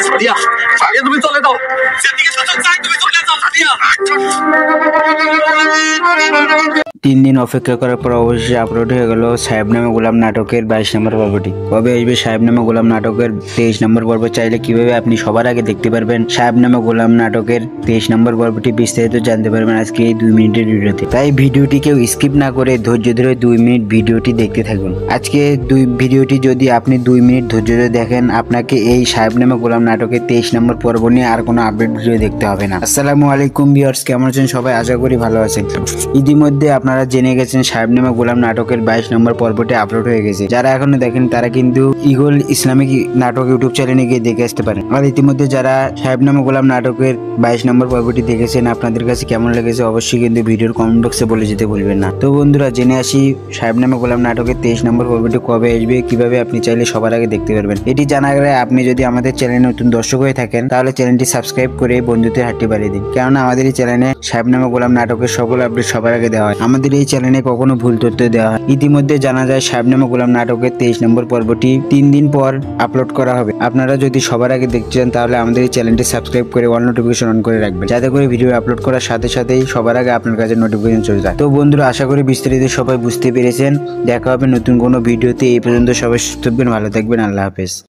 সাদিয়া, আগে তুমি চলে যাও। যেদিকে সুযোগ চাই তুমি চলে যাও সাদিয়া। 3 দিন অপেক্ষা করার পর অবশেষে আপলোড হয়ে গেল সাহেব নামে গোলাম নাটকের 22 নম্বর পর্বটি। কবে আসবে সাহেব নামে গোলাম নাটকের 23 নম্বর পর্ব? চাইলে কিভাবে আপনি সবার আগে দেখতে পারবেন সাহেব নামে গোলাম নাটকের 23 নম্বর পর্বটি বিস্তারিত জানতে পারবেন আজকে এই 2 মিনিটের ভিডিওতে। তাই ভিডিওটি কেউ স্কিপ না করে ধৈর্য ধরে 2 মিনিট ভিডিওটি দেখতে থাকুন। আজকে ভিডিওটি যদি আপনি 2 মিনিট ধৈর্য ধরে দেখেন, আপনাকে এই সাহেব নামে গোলাম নাটকের 23 নম্বর পর্ব নিয়ে আর কোনো আপডেট ভিডিও দেখতে হবে না। আসসালামু আলাইকুম ভিউয়ার্স, কেমন আছেন সবাই? আশা করি ভালো আছেন। ইতিমধ্যে আপনারা জেনে গেছেন সাহেব নামে গোলাম নাটকের 22 নম্বর পর্বটি আপলোড হয়ে গেছে। যারা এখনো দেখেন তারা কিন্তু ইগল ইসলামিক নাটক ইউটিউব চ্যানেলে গিয়ে দেখে আসতে পারেন। আর ইতিমধ্যে যারা সাহেব নামে গোলাম নাটকের 22 নম্বর পর্বটি দেখেছেন, আপনাদের কাছে কেমন লেগেছে অবশ্যই কিন্তু ভিডিওর কমেন্ট বক্সে বলে যেতে ভুলবেন না। তো বন্ধুরা, জেনে আসি সাহেব নামে গোলাম নাটকের 23 নম্বর পর্বটি কবে আসবে, কিভাবে আপনি চাইলে সবার আগে দেখতে পারবেন। এটি জানার আগে আপনি যদি আমাদের চ্যানেলে নতুন দর্শক হয়ে থাকেন তাহলে চ্যানেলটি সাবস্ক্রাইব করে বন্ধুদের হাতটি বাড়িয়ে দিন, কেননা আমাদের এই চ্যানেলে সাহেব নামে গোলাম নাটকের সকল আপডেট সবার আগে দেওয়া হয়। আমাদের এই চ্যানেলে কখনো ভুল তথ্য দেওয়া হয়। ইতিমধ্যে জানা যায় সাহেব নামে গোলাম নাটকের 23 নম্বর পর্বটি 3 দিন পর আপলোড করা হবে। আপনারা যদি সবার আগে দেখতে চান তাহলে আমাদের এই চ্যানেলটি সাবস্ক্রাইব করে অল নোটিফিকেশন অন করে রাখবেন, যাতে করে ভিডিও আপলোড করার সাথে সাথেই সবার আগে আপনার কাছে নোটিফিকেশন চলে যায়। তো বন্ধুরা, আশা করি বিস্তারিত সবাই বুঝতে পেরেছেন। দেখা হবে নতুন কোনো ভিডিওতে। এই পর্যন্ত সবাই সুস্থ থাকবেন, ভালো থাকবেন। আল্লাহ হাফেজ।